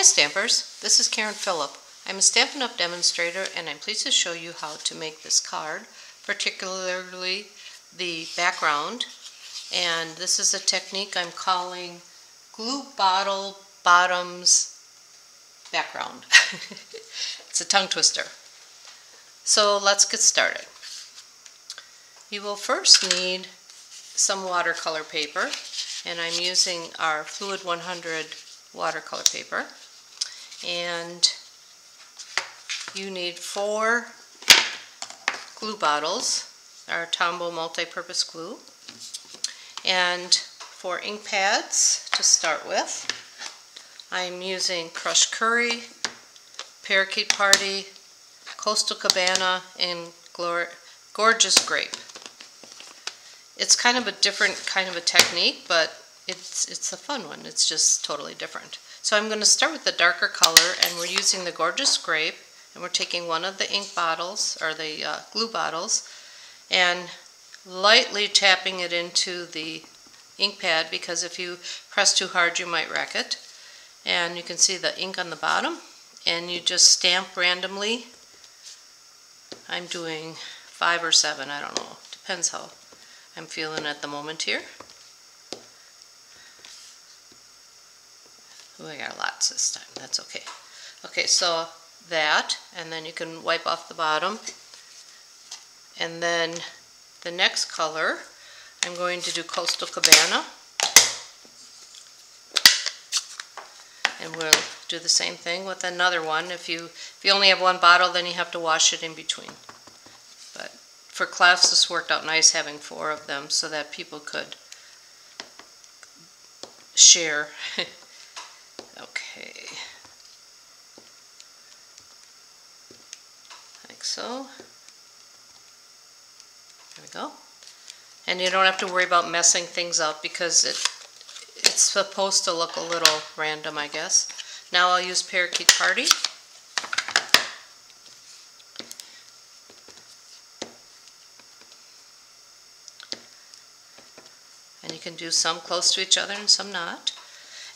Hi Stampers, this is Karen Phillip. I'm a Stampin' Up Demonstrator and I'm pleased to show you how to make this card, particularly the background. And this is a technique I'm calling glue bottle bottoms background. It's a tongue twister. So let's get started. You will first need some watercolor paper, and I'm using our Fluid 100 watercolor paper. And you need 4 glue bottles, our Tombow multi-purpose glue, and 4 ink pads to start with. I'm using Crushed Curry, Parakeet Party, Coastal Cabana, and Gorgeous Grape. It's kind of a different kind of a technique, but it's a fun one. It's just totally different. So I'm going to start with the darker color, and we're using the Gorgeous Grape, and we're taking one of the ink bottles, or the glue bottles, and lightly tapping it into the ink pad, because if you press too hard you might wreck it. And you can see the ink on the bottom, and you just stamp randomly. I'm doing 5 or 7, I don't know, depends how I'm feeling at the moment here. Oh, I got lots this time, that's okay. Okay, so that, and then you can wipe off the bottom. And then the next color, I'm going to do Coastal Cabana. And we'll do the same thing with another one. If you only have one bottle, then you have to wash it in between. But for class, this worked out nice having 4 of them so that people could share. Okay. Like so. There we go. And you don't have to worry about messing things up because it's supposed to look a little random, I guess. Now I'll use Parakeet Party. And you can do some close to each other and some not.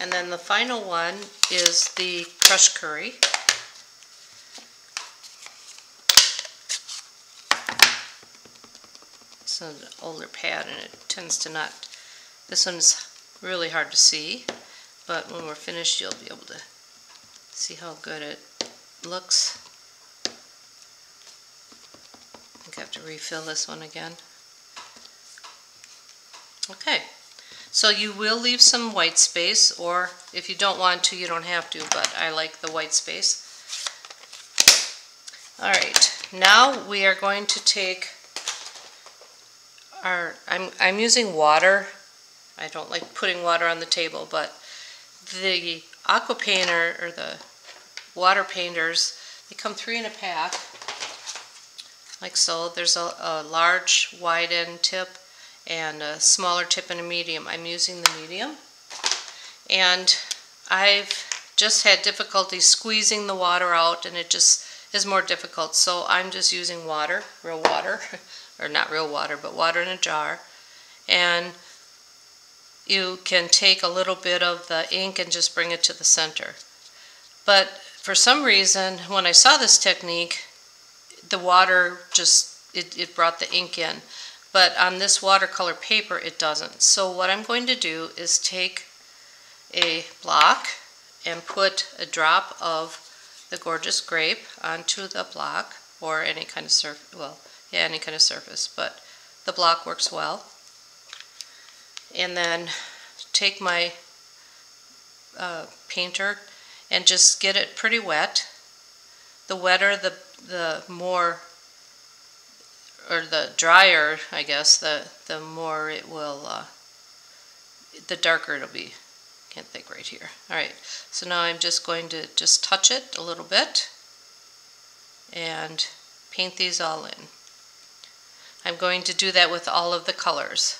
And then the final one is the Crushed Curry. It's an older pad and it tends to not, this one's really hard to see, but when we're finished you'll be able to see how good it looks. I think I have to refill this one again. Okay, so you will leave some white space, or if you don't want to, you don't have to, but I like the white space. Alright, now we are going to take our, I'm using water. I don't like putting water on the table, but the aqua painter, or the water painters, they come 3 in a pack, like so. There's a large wide end tip and a smaller tip and a medium. I'm using the medium, and I've just had difficulty squeezing the water out, and it just is more difficult, so I'm just using water, real water, or not real water, but water in a jar. And you can take a little bit of the ink and just bring it to the center. But for some reason, when I saw this technique, the water just, it brought the ink in. But on this watercolor paper, it doesn't. So what I'm going to do is take a block and put a drop of the Gorgeous Grape onto the block, or any kind of surface, well, yeah, any kind of surface, but the block works well. And then take my painter and just get it pretty wet. The wetter, the more, or the drier, I guess, the more it will, the darker it'll be. Can't think right here. Alright, so now I'm just going to just touch it a little bit and paint these all in. I'm going to do that with all of the colors.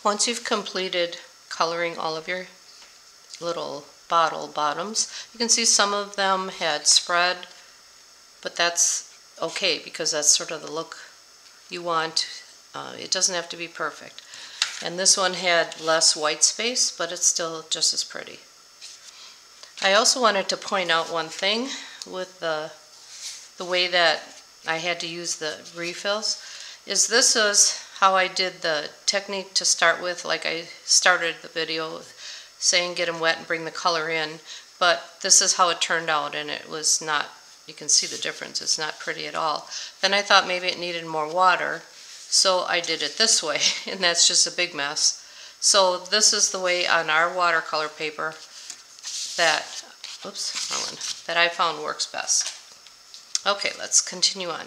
Once you've completed coloring all of your little bottle bottoms, you can see some of them had spread, but that's okay because that's sort of the look you want. It doesn't have to be perfect. And this one had less white space, but it's still just as pretty. I also wanted to point out one thing with the way that I had to use the refills, is this is how I did the technique to start with. Like I started the video saying get them wet and bring the color in, but this is how it turned out, and it was not, you can see the difference, it's not pretty at all. Then I thought maybe it needed more water, so I did it this way, and that's just a big mess. So this is the way on our watercolor paper that, oops, wrong one, that I found works best. Okay, let's continue on.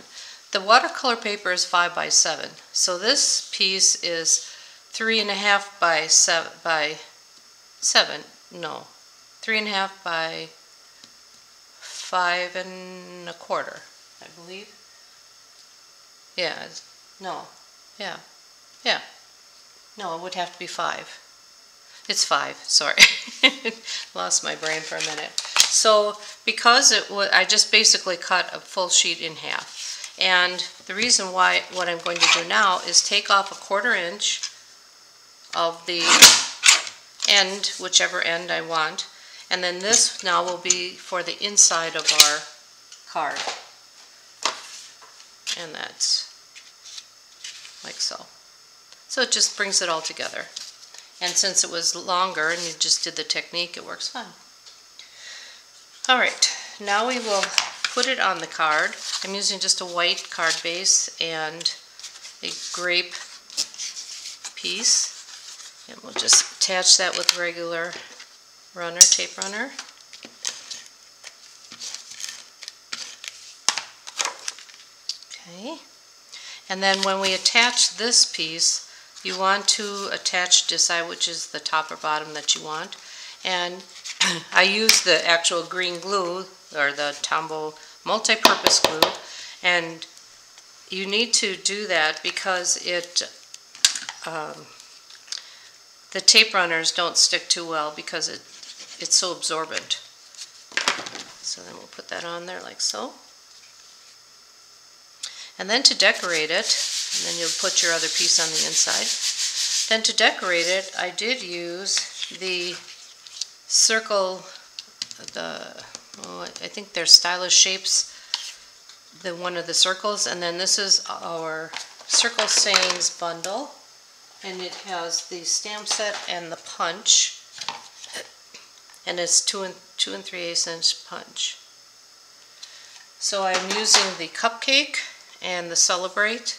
The watercolor paper is 5 by 7, so this piece is 3.5 by 7 by 7, no, 3.5 by 5.25, I believe. Yeah, no, yeah, no, it would have to be 5. It's 5, sorry. Lost my brain for a minute. So because it was, I just basically cut a full sheet in half. And the reason why, what I'm going to do now is take off 1/4 inch of the end, whichever end I want. And then this now will be for the inside of our card. And that's like so. So it just brings it all together. And since it was longer and you just did the technique, it works fine. Alright, now we will put it on the card. I'm using just a white card base and a grape piece. And we'll just attach that with regular runner, tape runner. Okay. And then when we attach this piece, you want to decide which is the top or bottom that you want. And I use the actual green glue, or the Tombow multi-purpose glue, and you need to do that because the tape runners don't stick too well because it's so absorbent. So then we'll put that on there like so. And then to decorate it, and then you'll put your other piece on the inside. Then to decorate it, I did use the circle, I think they're Stylish Shapes, one of the circles, and then this is our Circle Sayings bundle, and it has the stamp set and the punch, and it's 2 3/8 inch punch. So I'm using the cupcake and the Celebrate,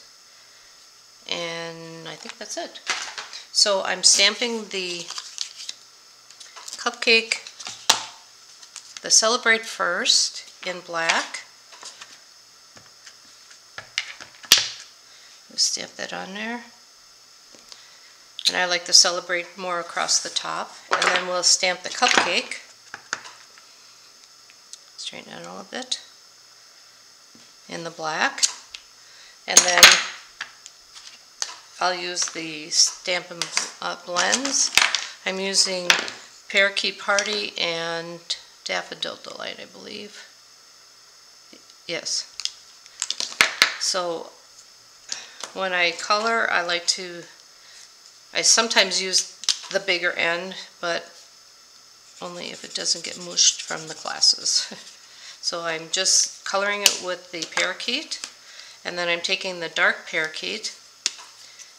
and I think that's it. So I'm stamping the cupcake, the Celebrate first in black. Stamp that on there. And I like the Celebrate more across the top. And then we'll stamp the cupcake. Straighten it a little bit. In the black. And then I'll use the Stampin' Up blends. I'm using Parakeet Party and Daffodil Delight, I believe. Yes. So when I color, I sometimes use the bigger end, but only if it doesn't get mushed from the glasses. So I'm just coloring it with the Parakeet, and then I'm taking the dark Parakeet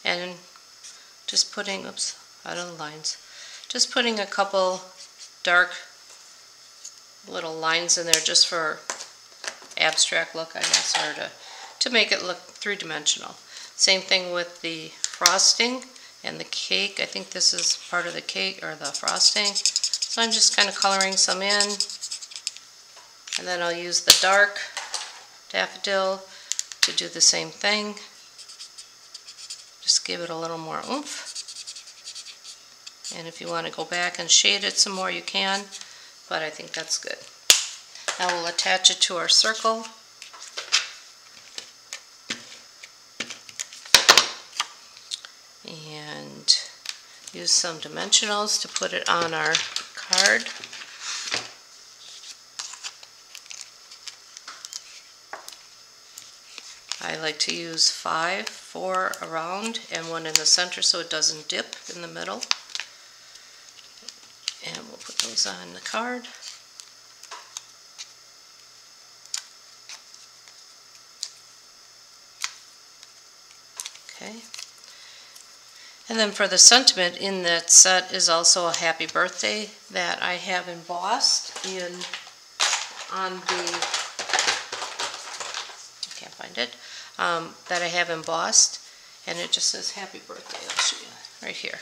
and just putting, oops, out of the lines, just putting a couple dark little lines in there just for abstract look, I guess, or to make it look three-dimensional. Same thing with the frosting and the cake. I think this is part of the cake or the frosting. So I'm just kind of coloring some in. And then I'll use the dark daffodil to do the same thing. Just give it a little more oomph. And if you want to go back and shade it some more, you can. But I think that's good. Now we'll attach it to our circle. And use some dimensionals to put it on our card. I like to use 4 around and 1 in the center so it doesn't dip in the middle. And we'll put those on the card. Okay. And then for the sentiment in that set is also a happy birthday that I have embossed on the, I can't find it, that I have embossed, and it just says happy birthday. I'll show you right here.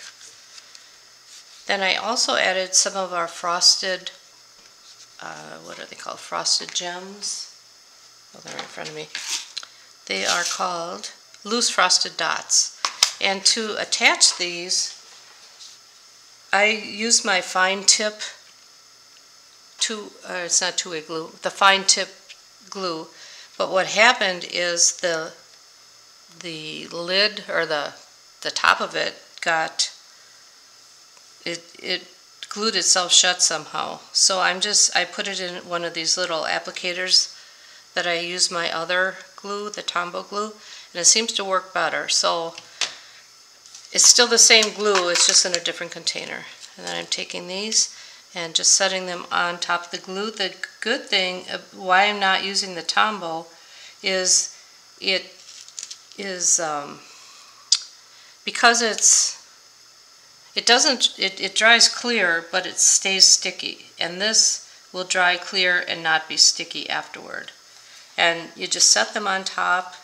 Then I also added some of our frosted, what are they called? Frosted gems. Oh, they're in front of me. They are called loose frosted dots. And to attach these, I used my fine tip, it's not two-way glue, the fine tip glue. But what happened is the lid, or the top of it got, it glued itself shut somehow. So I put it in one of these little applicators that I use my other glue, the Tombow glue, and it seems to work better. So it's still the same glue, it's just in a different container. And then I'm taking these and just setting them on top of the glue. The good thing, why I'm not using the Tombow, is because it dries clear, but it stays sticky. And this will dry clear and not be sticky afterward. And you just set them on top,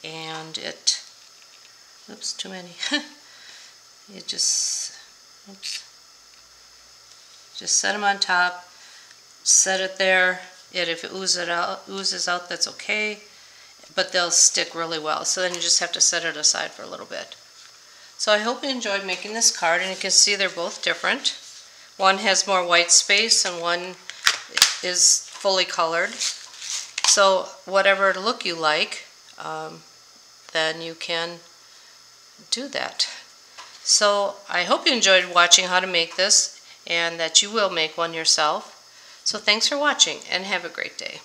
and oops, too many. You just set them on top, set it there, and if it oozes out, that's okay, but they'll stick really well. So then you just have to set it aside for a little bit. So I hope you enjoyed making this card, and you can see they're both different. One has more white space and one is fully colored. So whatever look you like, then you can do that. So I hope you enjoyed watching how to make this, and that you will make one yourself. So thanks for watching, and have a great day.